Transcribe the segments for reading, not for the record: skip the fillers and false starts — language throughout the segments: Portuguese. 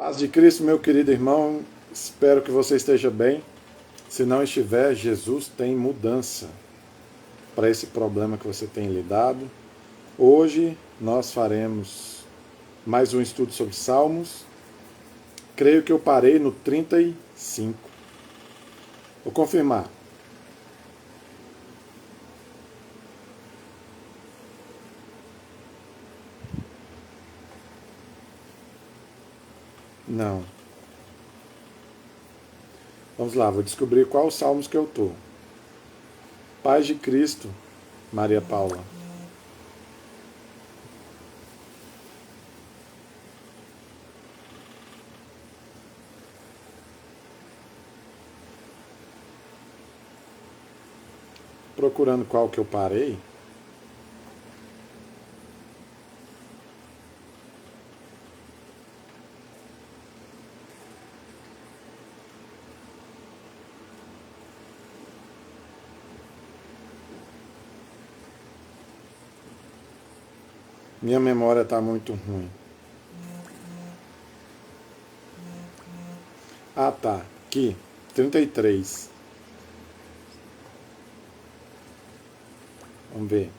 Paz de Cristo, meu querido irmão, espero que você esteja bem. Se não estiver, Jesus tem mudança para esse problema que você tem lidado. Hoje nós faremos mais um estudo sobre Salmos. Creio que eu parei no 35. Vou confirmar. Não. Vamos lá, vou descobrir qual os salmos que eu estou. Paz de Cristo, Maria Paula. Procurando qual que eu parei. Minha memória está muito ruim. Ah, tá. Aqui, 33. Vamos ver.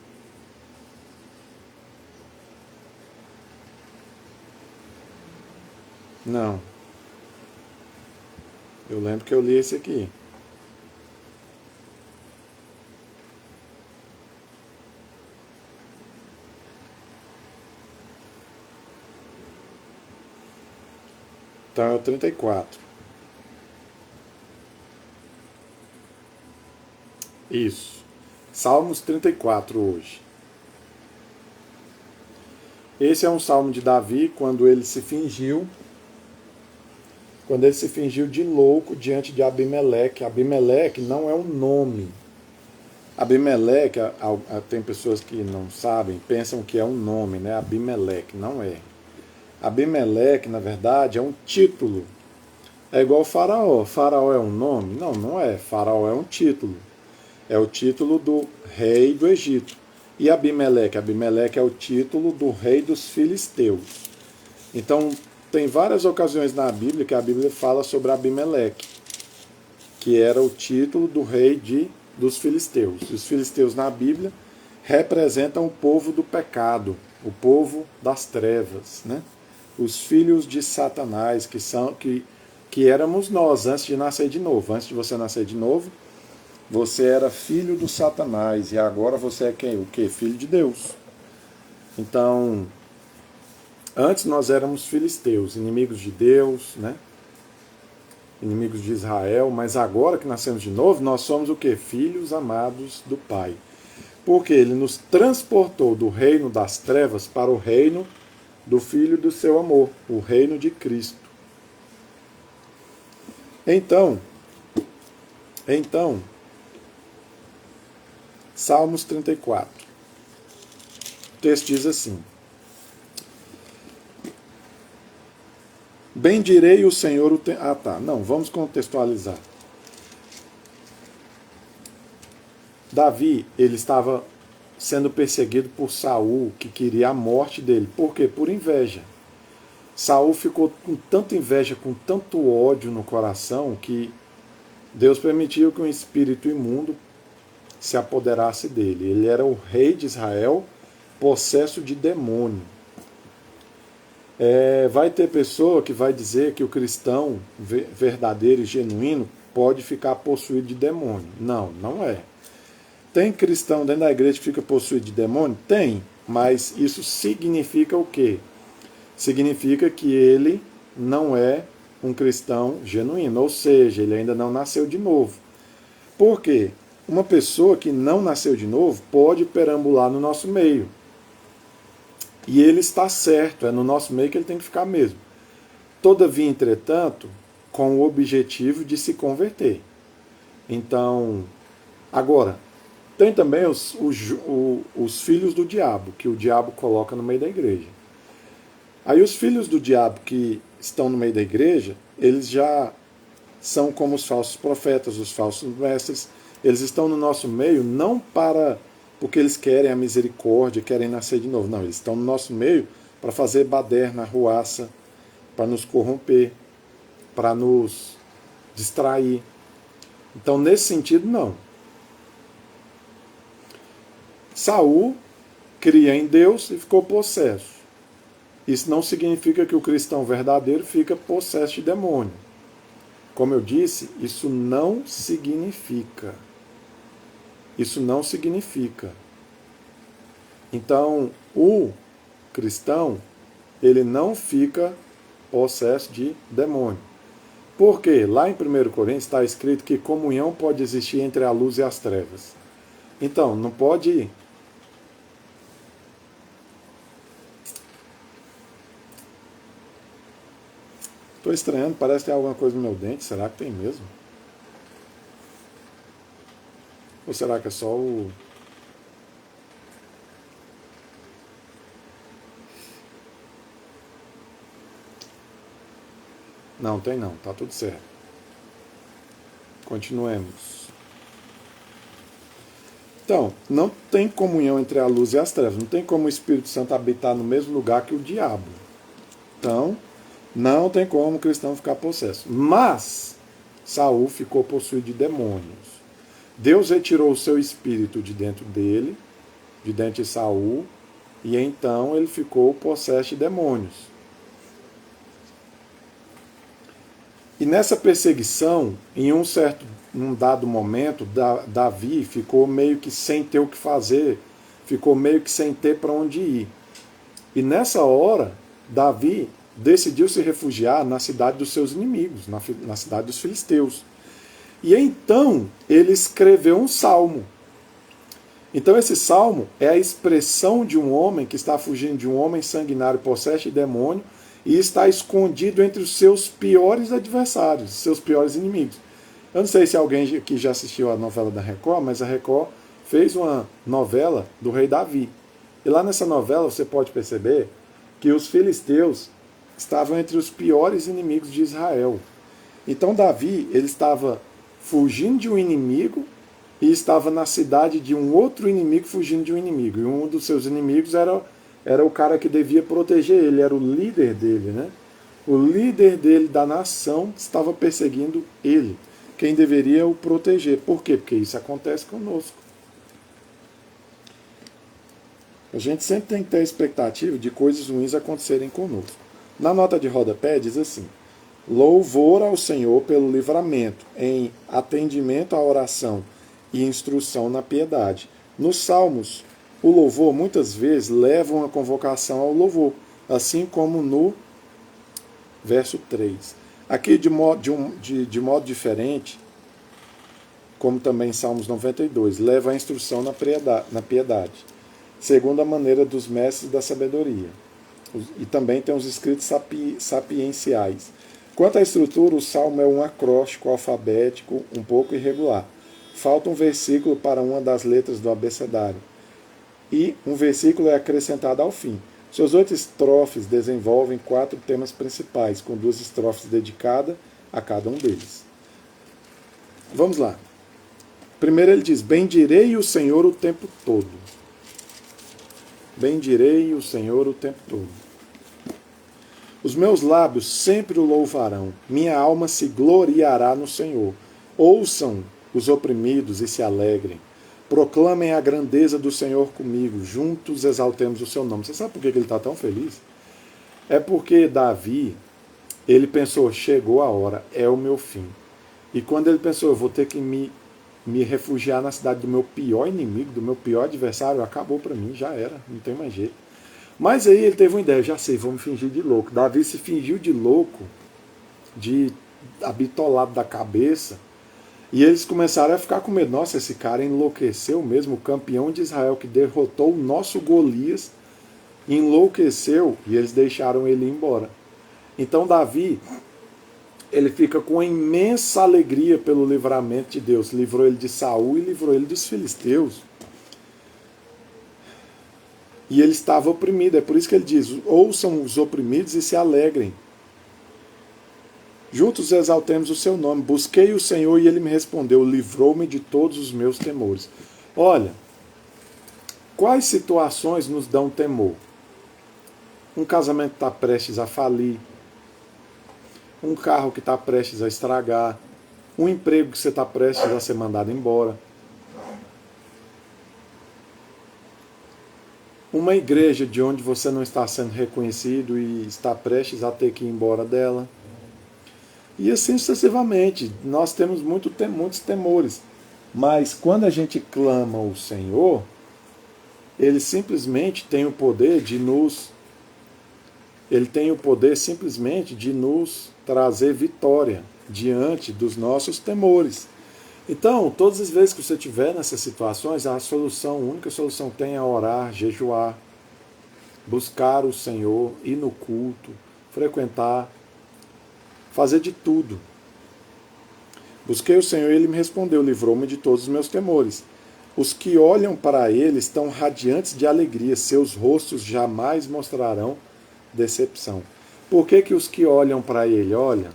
Não. Eu lembro que eu li esse aqui. Então é o 34. Isso. Salmos 34 hoje. Esse é um salmo de Davi quando ele se fingiu de louco diante de Abimeleque. Abimeleque não é um nome. Abimeleque, tem pessoas que não sabem, pensam que é um nome, né? Abimeleque, não é. Abimeleque, na verdade, é um título. É igual Faraó. Faraó é um nome? Não, não é. Faraó é um título. É o título do rei do Egito. E Abimeleque? Abimeleque é o título do rei dos filisteus. Então, tem várias ocasiões na Bíblia que a Bíblia fala sobre Abimeleque, que era o título do rei dos filisteus. Os filisteus na Bíblia representam o povo do pecado, o povo das trevas, né? Os filhos de Satanás, que éramos nós antes de nascer de novo. Antes de você nascer de novo, você era filho do Satanás e agora você é quem? O quê? Filho de Deus. Então, antes nós éramos filisteus, inimigos de Deus, né? Inimigos de Israel, mas agora que nascemos de novo, nós somos o quê? Filhos amados do Pai. Porque ele nos transportou do reino das trevas para o reino do Filho do seu amor, o reino de Cristo. Então, Salmos 34. O texto diz assim: bendirei o Senhor o tempo. Ah, tá. Não, vamos contextualizar. Davi, ele estava sendo perseguido por Saul, que queria a morte dele. Por quê? Por inveja. Saul ficou com tanta inveja, com tanto ódio no coração, que Deus permitiu que um espírito imundo se apoderasse dele. Ele era o rei de Israel, possesso de demônio. Vai ter pessoa que vai dizer que o cristão verdadeiro e genuíno pode ficar possuído de demônio. Não, não é. Tem cristão dentro da igreja que fica possuído de demônio? Tem, mas isso significa o quê? Significa que ele não é um cristão genuíno, ou seja, ele ainda não nasceu de novo. Por quê? Uma pessoa que não nasceu de novo pode perambular no nosso meio. E ele está certo, é no nosso meio que ele tem que ficar mesmo. Todavia, entretanto, com o objetivo de se converter. Então, agora, tem também os filhos do diabo, que o diabo coloca no meio da igreja. Aí os filhos do diabo que estão no meio da igreja, eles já são como os falsos profetas, os falsos mestres. Eles estão no nosso meio não porque eles querem a misericórdia, querem nascer de novo. Não, eles estão no nosso meio para fazer baderna, arruaça, para nos corromper, para nos distrair. Então, nesse sentido, não. Saul cria em Deus e ficou possesso. Isso não significa que o cristão verdadeiro fica possesso de demônio. Como eu disse, isso não significa. Isso não significa. Então, o cristão, ele não fica possesso de demônio. Por quê? Lá em 1 Coríntios está escrito que comunhão pode existir entre a luz e as trevas. Então, não pode. Estou estranhando, parece que tem alguma coisa no meu dente. Será que tem mesmo? Ou será que é só o... Não, tem não. Tá tudo certo. Continuemos. Então, não tem comunhão entre a luz e as trevas. Não tem como o Espírito Santo habitar no mesmo lugar que o diabo. Então, não tem como o cristão ficar possesso. Mas, Saul ficou possuído de demônios. Deus retirou o seu espírito de dentro dele, de dentro de Saul, e então ele ficou possesso de demônios. E nessa perseguição, em num dado momento, Davi ficou meio que sem ter o que fazer, ficou meio que sem ter para onde ir. E nessa hora, Davi decidiu se refugiar na cidade dos seus inimigos, na cidade dos filisteus. E então ele escreveu um salmo. Então esse salmo é a expressão de um homem que está fugindo de um homem sanguinário possesso de demônio e está escondido entre os seus piores adversários, seus piores inimigos. Eu não sei se alguém que já assistiu a novela da Record, mas a Record fez uma novela do rei Davi. E lá nessa novela você pode perceber que os filisteus estavam entre os piores inimigos de Israel. Então Davi, ele estava fugindo de um inimigo e estava na cidade de um outro inimigo fugindo de um inimigo. E um dos seus inimigos era o cara que devia proteger ele, era o líder dele, né? O líder dele da nação estava perseguindo ele, quem deveria o proteger. Por quê? Porque isso acontece conosco. A gente sempre tem que ter a expectativa de coisas ruins acontecerem conosco. Na nota de rodapé diz assim: louvor ao Senhor pelo livramento, em atendimento à oração e instrução na piedade. Nos Salmos, o louvor muitas vezes leva uma convocação ao louvor, assim como no verso 3. Aqui, de modo diferente, como também em Salmos 92, leva a instrução na piedade, segundo a maneira dos mestres da sabedoria. E também tem os escritos sapienciais. Quanto à estrutura, o salmo é um acróstico alfabético um pouco irregular. Falta um versículo para uma das letras do abecedário. E um versículo é acrescentado ao fim. Suas 8 estrofes desenvolvem 4 temas principais, com 2 estrofes dedicadas a cada um deles. Vamos lá. Primeiro ele diz: bendirei o Senhor o tempo todo. Bendirei o Senhor o tempo todo. Os meus lábios sempre o louvarão. Minha alma se gloriará no Senhor. Ouçam os oprimidos e se alegrem. Proclamem a grandeza do Senhor comigo. Juntos exaltemos o seu nome. Você sabe por que ele está tão feliz? É porque Davi, ele pensou, chegou a hora, é o meu fim. E quando ele pensou, eu vou ter que me refugiar na cidade do meu pior inimigo, do meu pior adversário, acabou para mim, já era, não tem mais jeito. Mas aí ele teve uma ideia, já sei, vou me fingir de louco. Davi se fingiu de louco, de abitolado da cabeça, e eles começaram a ficar com medo. Nossa, esse cara enlouqueceu mesmo, o campeão de Israel que derrotou o nosso Golias, enlouqueceu, e eles deixaram ele ir embora. Então Davi, ele fica com imensa alegria pelo livramento de Deus. Livrou ele de Saul e livrou ele dos filisteus. E ele estava oprimido. É por isso que ele diz: ouçam os oprimidos e se alegrem. Juntos exaltemos o seu nome. Busquei o Senhor e ele me respondeu. Livrou-me de todos os meus temores. Olha, quais situações nos dão temor? Um casamento está prestes a falir. um carro que está prestes a estragar, um emprego que você está prestes a ser mandado embora, uma igreja de onde você não está sendo reconhecido e está prestes a ter que ir embora dela. E assim sucessivamente. Nós temos muitos temores. Mas quando a gente clama ao Senhor, Ele simplesmente tem o poder de nos... Ele tem o poder simplesmente de nos trazer vitória diante dos nossos temores. Então, todas as vezes que você estiver nessas situações, a única solução que tem é orar, jejuar, buscar o Senhor, ir no culto, frequentar, fazer de tudo. Busquei o Senhor e Ele me respondeu, livrou-me de todos os meus temores. Os que olham para Ele estão radiantes de alegria, seus rostos jamais mostrarão decepção. Por que os que olham para Ele, olha,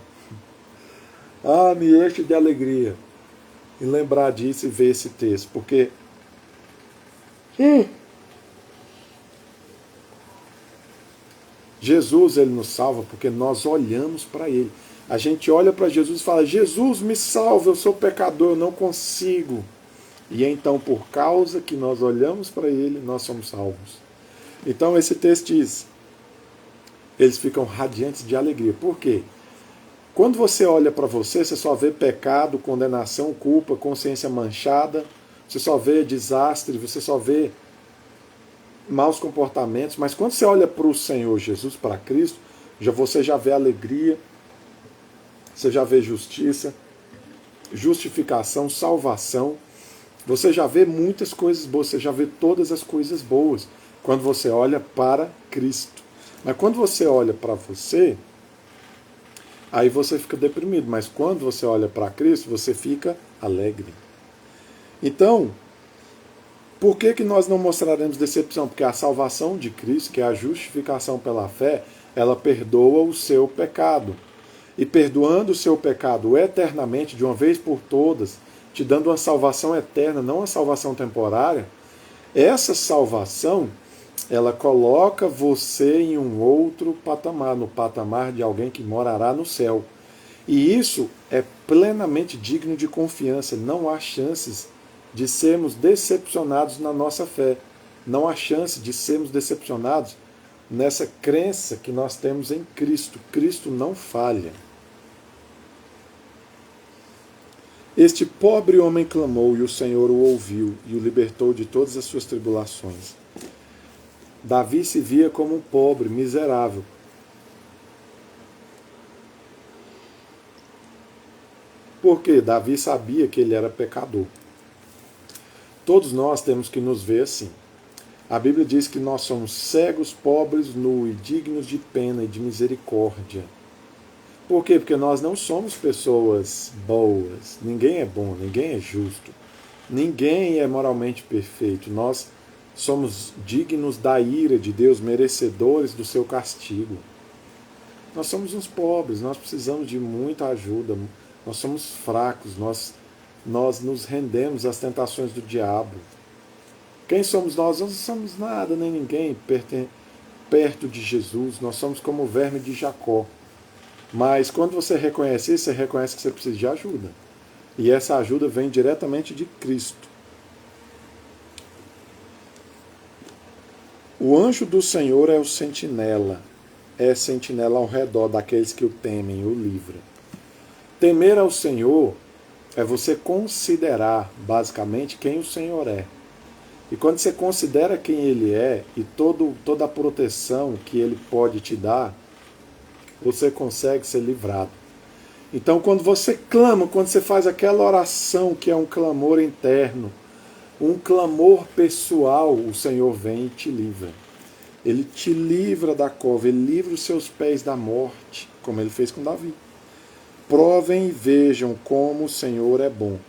me enche de alegria em lembrar disso e ver esse texto, porque Jesus, Ele nos salva porque nós olhamos para Ele. A gente olha para Jesus e fala, Jesus, me salva, eu sou pecador, eu não consigo. E então, por causa que nós olhamos para Ele, nós somos salvos. Então, esse texto diz, eles ficam radiantes de alegria. Por quê? Quando você olha para você, você só vê pecado, condenação, culpa, consciência manchada, você só vê desastre, você só vê maus comportamentos, mas quando você olha para o Senhor Jesus, para Cristo, você já vê alegria, você já vê justiça, justificação, salvação, você já vê muitas coisas boas, você já vê todas as coisas boas, quando você olha para Cristo. Mas quando você olha para você, aí você fica deprimido, mas quando você olha para Cristo, você fica alegre. Então, por que nós não mostraremos decepção? Porque a salvação de Cristo, que é a justificação pela fé, ela perdoa o seu pecado. E perdoando o seu pecado eternamente, de uma vez por todas, te dando uma salvação eterna, não uma salvação temporária, essa salvação, ela coloca você em um outro patamar, no patamar de alguém que morará no céu. E isso é plenamente digno de confiança. Não há chances de sermos decepcionados na nossa fé. Não há chance de sermos decepcionados nessa crença que nós temos em Cristo. Cristo não falha. Este pobre homem clamou e o Senhor o ouviu e o libertou de todas as suas tribulações. Davi se via como um pobre, miserável. Porque Davi sabia que ele era pecador. Todos nós temos que nos ver assim. A Bíblia diz que nós somos cegos, pobres, nus, dignos de pena e de misericórdia. Por quê? Porque nós não somos pessoas boas. Ninguém é bom, ninguém é justo. Ninguém é moralmente perfeito. Nós somos dignos da ira de Deus, merecedores do seu castigo. Nós somos uns pobres, nós precisamos de muita ajuda, nós somos fracos, nós nos rendemos às tentações do diabo. Quem somos nós? Nós não somos nada, nem ninguém perto de Jesus, nós somos como o verme de Jacó. Mas quando você reconhece isso, você reconhece que você precisa de ajuda. E essa ajuda vem diretamente de Cristo. O anjo do Senhor é o sentinela. É sentinela ao redor daqueles que o temem, o livra. Temer ao Senhor é você considerar, basicamente, quem o Senhor é. E quando você considera quem Ele é e toda a proteção que Ele pode te dar, você consegue ser livrado. Então, quando você clama, quando você faz aquela oração que é um clamor interno, um clamor pessoal, o Senhor vem e te livra. Ele te livra da cova, Ele livra os seus pés da morte, como Ele fez com Davi. Provem e vejam como o Senhor é bom,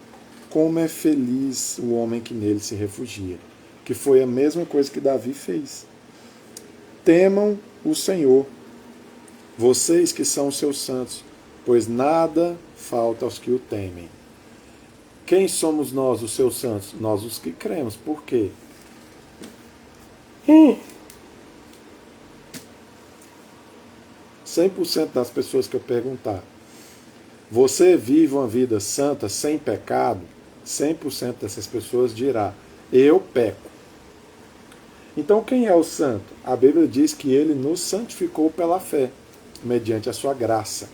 como é feliz o homem que nele se refugia, que foi a mesma coisa que Davi fez. Temam o Senhor, vocês que são os seus santos, pois nada falta aos que o temem. Quem somos nós, os seus santos? Nós os que cremos. Por quê? 100% das pessoas que eu perguntar, você vive uma vida santa, sem pecado? 100% dessas pessoas dirá, eu peco. Então quem é o santo? A Bíblia diz que ele nos santificou pela fé, mediante a sua graça.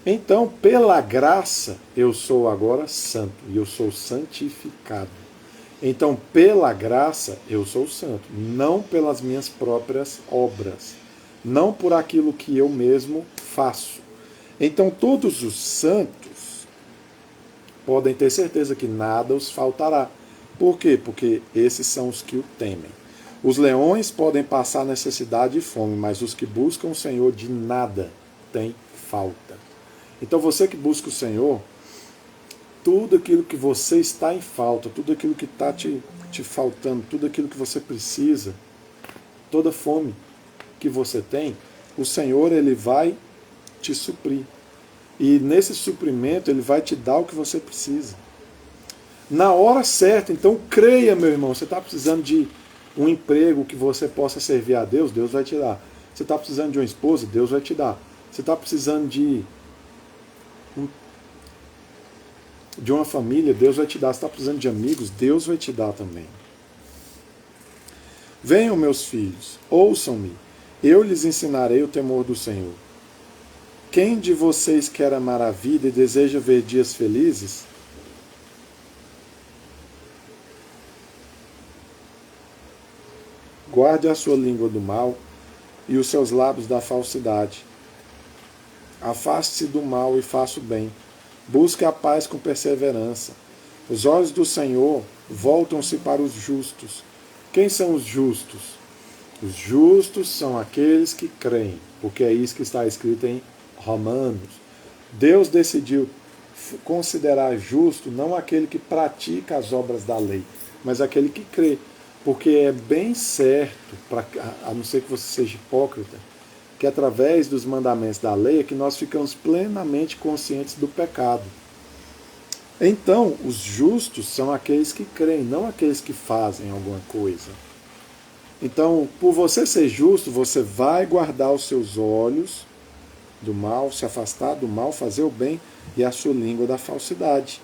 Então, pela graça, eu sou agora santo, e eu sou santificado. Então, pela graça, eu sou santo, não pelas minhas próprias obras, não por aquilo que eu mesmo faço. Então, todos os santos podem ter certeza que nada os faltará. Por quê? Porque esses são os que o temem. Os leões podem passar necessidade e fome, mas os que buscam o Senhor de nada têm falta. Então, você que busca o Senhor, tudo aquilo que você está em falta, tudo aquilo que está te faltando, tudo aquilo que você precisa, toda fome que você tem, o Senhor ele vai te suprir. E nesse suprimento ele vai te dar o que você precisa. Na hora certa, então creia, meu irmão, você está precisando de um emprego que você possa servir a Deus, Deus vai te dar. Você está precisando de uma esposa, Deus vai te dar. Você está precisando de uma família, Deus vai te dar. Você está precisando de amigos, Deus vai te dar também. Venham, meus filhos, ouçam-me, eu lhes ensinarei o temor do Senhor. Quem de vocês quer amar a vida e deseja ver dias felizes? Guarde a sua língua do mal e os seus lábios da falsidade. Afaste-se do mal e faça o bem. Busque a paz com perseverança. Os olhos do Senhor voltam-se para os justos. Quem são os justos? Os justos são aqueles que creem, porque é isso que está escrito em Romanos. Deus decidiu considerar justo não aquele que pratica as obras da lei, mas aquele que crê. Porque é bem certo, a não ser que você seja hipócrita, que através dos mandamentos da lei é que nós ficamos plenamente conscientes do pecado. Então, os justos são aqueles que creem, não aqueles que fazem alguma coisa. Então, por você ser justo, você vai guardar os seus olhos do mal, se afastar do mal, fazer o bem, e a sua língua da falsidade.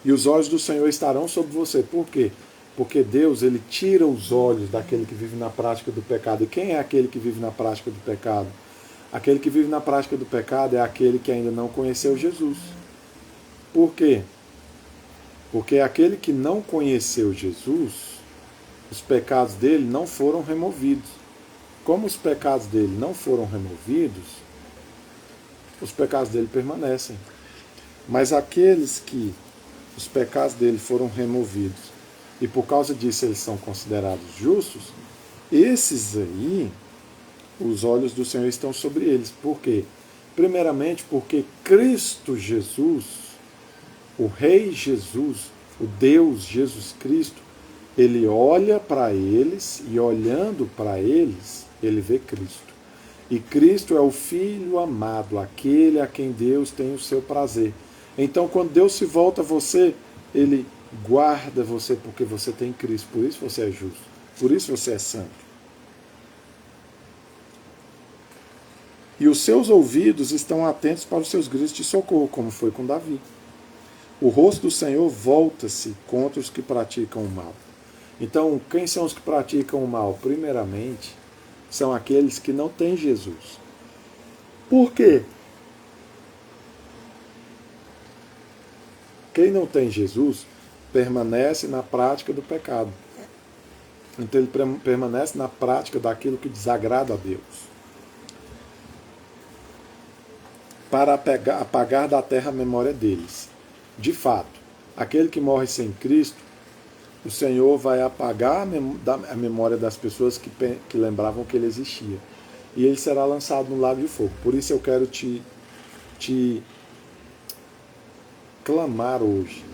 E os olhos do Senhor estarão sobre você. Por quê? Porque Deus, ele tira os olhos daquele que vive na prática do pecado. E quem é aquele que vive na prática do pecado? Aquele que vive na prática do pecado é aquele que ainda não conheceu Jesus. Por quê? Porque aquele que não conheceu Jesus, os pecados dele não foram removidos. Como os pecados dele não foram removidos, os pecados dele permanecem. Mas aqueles que os pecados dele foram removidos, e por causa disso eles são considerados justos, esses aí, os olhos do Senhor estão sobre eles. Por quê? Primeiramente porque Cristo Jesus, o Rei Jesus, o Deus Jesus Cristo, ele olha para eles e olhando para eles, ele vê Cristo. E Cristo é o Filho amado, aquele a quem Deus tem o seu prazer. Então, quando Deus se volta a você, ele guarda você porque você tem Cristo. Por isso você é justo. Por isso você é santo. E os seus ouvidos estão atentos para os seus gritos de socorro, como foi com Davi. O rosto do Senhor volta-se contra os que praticam o mal. Então, quem são os que praticam o mal? Primeiramente, são aqueles que não têm Jesus. Por quê? Quem não tem Jesus permanece na prática do pecado. Então ele permanece na prática daquilo que desagrada a Deus. Para apagar da terra a memória deles. De fato, aquele que morre sem Cristo, o Senhor vai apagar a memória das pessoas que lembravam que ele existia. E ele será lançado no lago de fogo. Por isso eu quero te clamar hoje.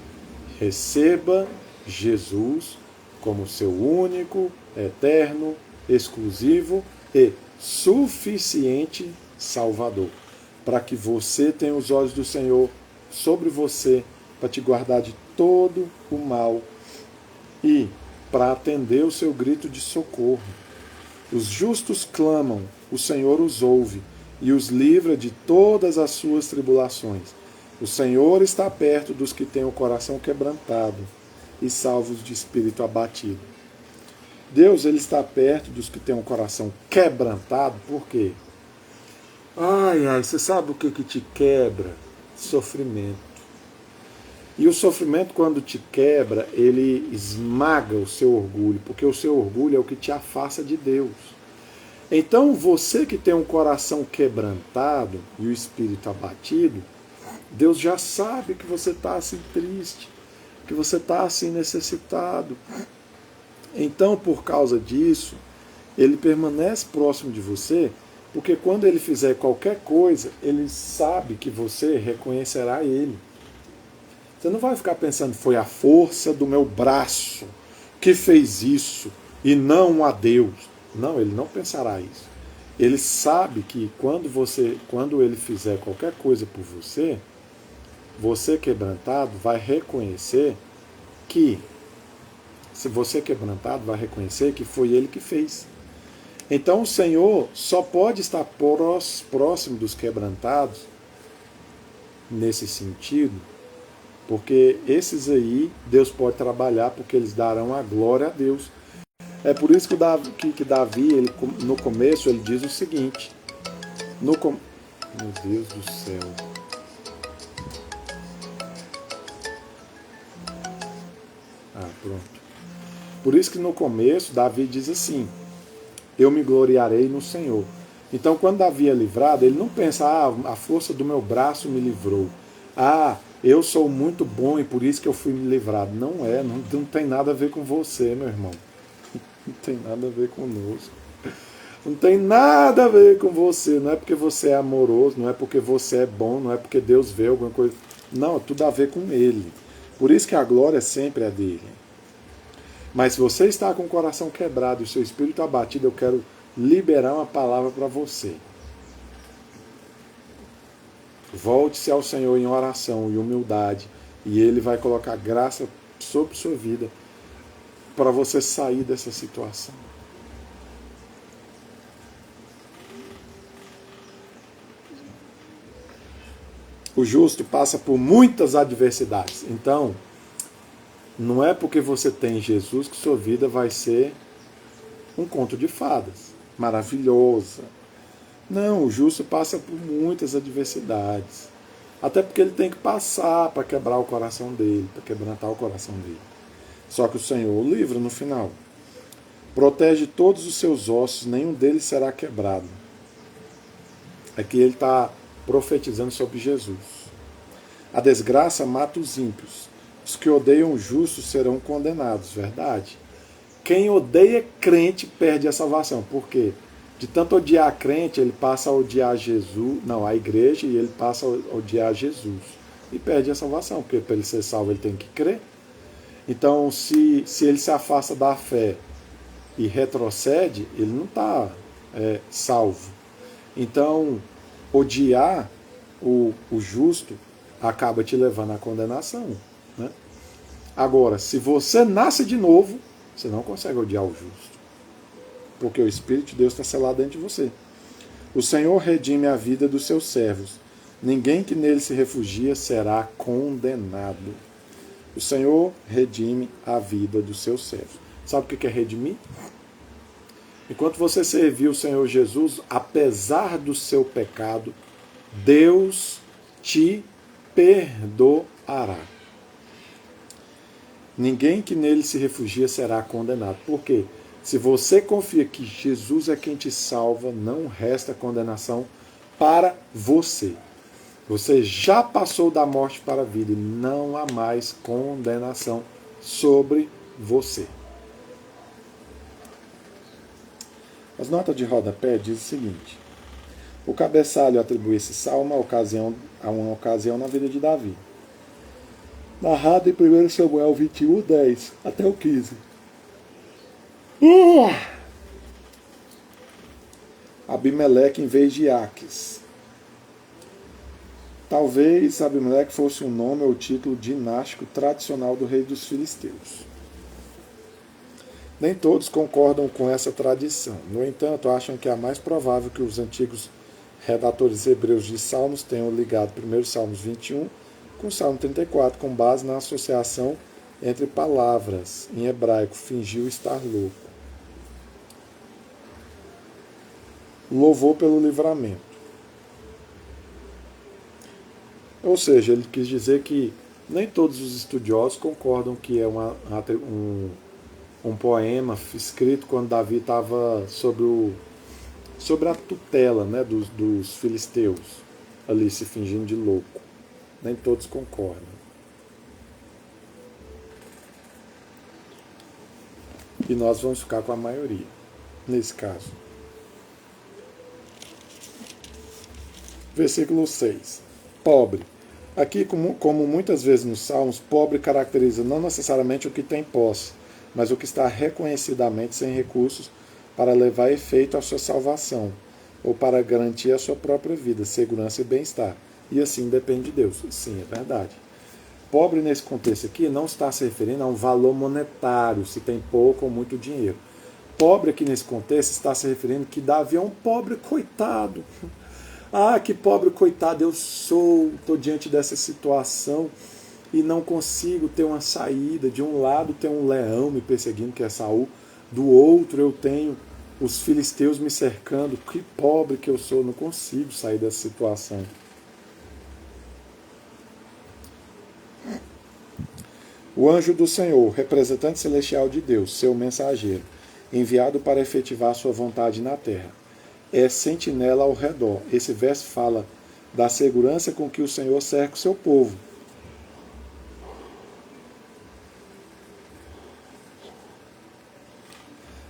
Receba Jesus como seu único, eterno, exclusivo e suficiente Salvador. Para que você tenha os olhos do Senhor sobre você, para te guardar de todo o mal e para atender o seu grito de socorro. Os justos clamam, o Senhor os ouve e os livra de todas as suas tribulações. O Senhor está perto dos que têm o coração quebrantado e salvos de espírito abatido. Deus, ele está perto dos que têm o coração quebrantado, por quê? Você sabe o que te quebra? Sofrimento. E o sofrimento, quando te quebra, ele esmaga o seu orgulho, porque o seu orgulho é o que te afasta de Deus. Então, você que tem um coração quebrantado e o espírito abatido, Deus já sabe que você está assim triste, que você está assim necessitado. Então, por causa disso, ele permanece próximo de você, porque quando ele fizer qualquer coisa, ele sabe que você reconhecerá ele. Você não vai ficar pensando, foi a força do meu braço que fez isso e não a Deus. Não, ele não pensará isso. Ele sabe que quando ele fizer qualquer coisa por você, você quebrantado vai reconhecer que, se você quebrantado vai reconhecer que foi ele que fez. Então o Senhor só pode estar próximo dos quebrantados nesse sentido, porque esses aí Deus pode trabalhar, porque eles darão a glória a Deus. É por isso que Davi, ele, no começo, ele diz o seguinte. Meu Deus do céu. Pronto. Por isso que no começo, Davi diz assim, eu me gloriarei no Senhor. Então, quando Davi é livrado, ele não pensa, a força do meu braço me livrou. Eu sou muito bom e por isso que eu fui livrado. Não tem nada a ver com você, meu irmão. Não tem nada a ver conosco. Não tem nada a ver com você. Não é porque você é amoroso, não é porque você é bom, não é porque Deus vê alguma coisa. Não, é tudo a ver com Ele. Por isso que a glória sempre é dele. Mas se você está com o coração quebrado e o seu espírito abatido, eu quero liberar uma palavra para você. Volte-se ao Senhor em oração e humildade, e Ele vai colocar graça sobre sua vida para você sair dessa situação. O justo passa por muitas adversidades. Então, não é porque você tem Jesus que sua vida vai ser um conto de fadas, maravilhosa. Não, o justo passa por muitas adversidades. Até porque ele tem que passar para quebrar o coração dele, para quebrantar o coração dele. Só que o Senhor o livra no final. Protege todos os seus ossos, nenhum deles será quebrado. Aqui ele está profetizando sobre Jesus. A desgraça mata os ímpios. Os que odeiam o justo serão condenados. Verdade. Quem odeia crente perde a salvação. Por quê? De tanto odiar a crente, ele passa a odiar a igreja, e ele passa a odiar Jesus. E perde a salvação, porque para ele ser salvo ele tem que crer. Então, se ele se afasta da fé e retrocede, ele não está salvo. Então, odiar o justo acaba te levando à condenação. Né? Agora, se você nasce de novo, você não consegue odiar o justo. Porque o Espírito de Deus está selado dentro de você. O Senhor redime a vida dos seus servos. Ninguém que nele se refugia será condenado. O Senhor redime a vida dos seus servos. Sabe o que é redimir? Enquanto você servir o Senhor Jesus, apesar do seu pecado, Deus te perdoará. Ninguém que nele se refugia será condenado. Por quê? Se você confia que Jesus é quem te salva, não resta condenação para você. Você já passou da morte para a vida e não há mais condenação sobre você. As notas de rodapé diz o seguinte: o cabeçalho atribui esse salmo a uma ocasião na vida de Davi. Narrado em 1 Samuel 21, 10 até o 15. Abimeleque em vez de Iaques. Talvez Abimeleque fosse um nome ou título dinástico tradicional do rei dos filisteus. Nem todos concordam com essa tradição. No entanto, acham que é mais provável que os antigos redatores hebreus de Salmos tenham ligado 1 Salmos 21 com o Salmo 34, com base na associação entre palavras. Em hebraico, fingiu estar louco. Louvor pelo livramento. Ou seja, ele quis dizer que nem todos os estudiosos concordam que é um poema escrito quando Davi estava sobre a tutela, né, dos filisteus, ali se fingindo de louco. Nem todos concordam. E nós vamos ficar com a maioria, nesse caso. Versículo 6. Pobre. Aqui, como muitas vezes nos Salmos, pobre caracteriza não necessariamente o que tem posse, mas o que está reconhecidamente sem recursos para levar a efeito a sua salvação, ou para garantir a sua própria vida, segurança e bem-estar. E assim depende de Deus. Sim, é verdade. Pobre nesse contexto aqui não está se referindo a um valor monetário, se tem pouco ou muito dinheiro. Pobre aqui nesse contexto está se referindo que Davi é um pobre coitado. Ah, que pobre coitado eu sou, estou diante dessa situação e não consigo ter uma saída. De um lado tem um leão me perseguindo, que é Saul, do outro eu tenho os filisteus me cercando. Que pobre que eu sou, não consigo sair dessa situação. O anjo do Senhor, representante celestial de Deus, seu mensageiro, enviado para efetivar sua vontade na terra, é sentinela ao redor. Esse verso fala da segurança com que o Senhor cerca o seu povo.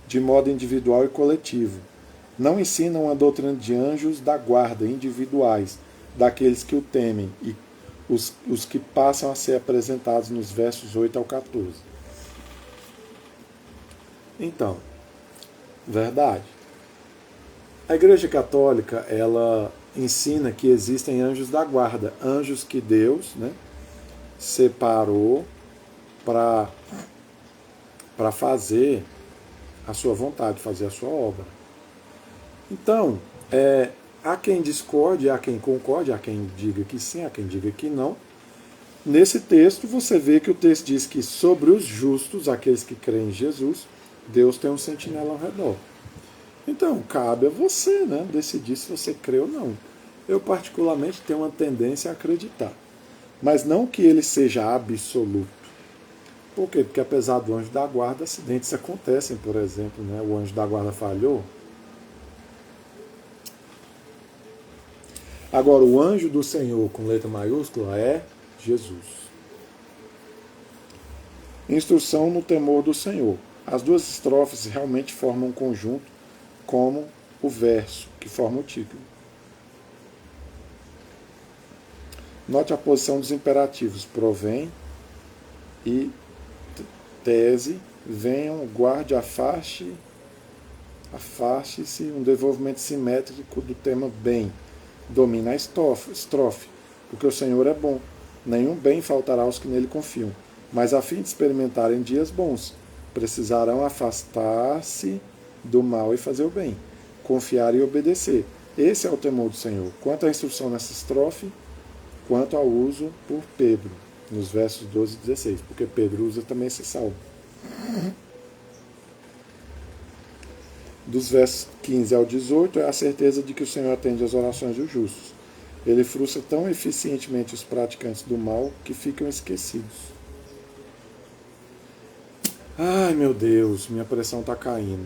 De modo individual e coletivo. Não ensinam a doutrina de anjos da guarda individuais, daqueles que o temem, e os que passam a ser apresentados nos versos 8 ao 14. Então, verdade. A Igreja Católica, ela ensina que existem anjos da guarda, anjos que Deus, né, separou para fazer a sua vontade, fazer a sua obra. Então, há quem discorde, há quem concorde, há quem diga que sim, há quem diga que não. Nesse texto, você vê que o texto diz que sobre os justos, aqueles que creem em Jesus, Deus tem um sentinela ao redor. Então, cabe a você, né, decidir se você crê ou não. Eu, particularmente, tenho uma tendência a acreditar. Mas não que ele seja absoluto. Por quê? Porque apesar do anjo da guarda, acidentes acontecem, por exemplo, né? O anjo da guarda falhou. Agora, o anjo do Senhor, com letra maiúscula, é Jesus. Instrução no temor do Senhor. As duas estrofes realmente formam um conjunto, como o verso, que forma o título. Note a posição dos imperativos. Provém e tese, venham, guarde, afaste-se, um desenvolvimento simétrico do tema bem. Domina a estrofe, porque o Senhor é bom. Nenhum bem faltará aos que nele confiam. Mas a fim de experimentarem dias bons, precisarão afastar-se do mal e fazer o bem, confiar e obedecer. Esse é o temor do Senhor. Quanto à instrução nessa estrofe, quanto ao uso por Pedro, nos versos 12 e 16, porque Pedro usa também esse salmo. Dos versos 15 ao 18 é a certeza de que o Senhor atende às orações dos justos. Ele frustra tão eficientemente os praticantes do mal que ficam esquecidos. Ai, meu Deus, minha pressão está caindo.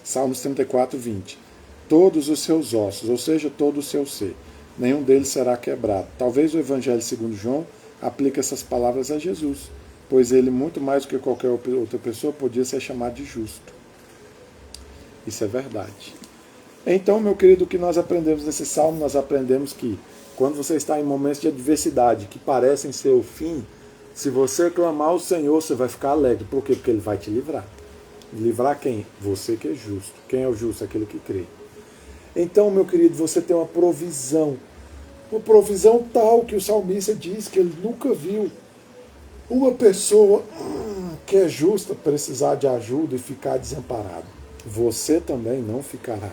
Salmos 34, 20. Todos os seus ossos, ou seja, todo o seu ser, nenhum deles será quebrado. Talvez o Evangelho segundo João aplique essas palavras a Jesus, pois ele, muito mais do que qualquer outra pessoa, podia ser chamado de justo. Isso é verdade. Então, meu querido, o que nós aprendemos nesse salmo? Nós aprendemos que quando você está em momentos de adversidade que parecem ser o fim, se você clamar ao Senhor, você vai ficar alegre. Por quê? Porque Ele vai te livrar. Livrar quem? Você que é justo. Quem é o justo? Aquele que crê. Então, meu querido, você tem uma provisão tal que o salmista diz que ele nunca viu uma pessoa que é justa precisar de ajuda e ficar desamparado. Você também não ficará.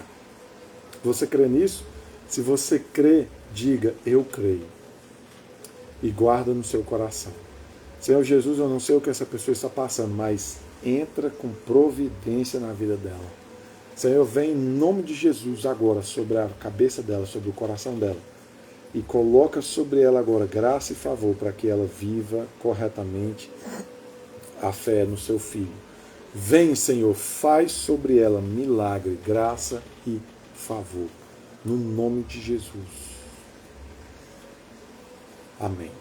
Você crê nisso? Se você crê, diga, eu creio. E guarda no seu coração. Senhor Jesus, eu não sei o que essa pessoa está passando, mas entra com providência na vida dela. Senhor, vem em nome de Jesus agora sobre a cabeça dela, sobre o coração dela. E coloca sobre ela agora graça e favor para que ela viva corretamente a fé no seu Filho. Vem, Senhor, faz sobre ela milagre, graça e favor. No nome de Jesus. Amém.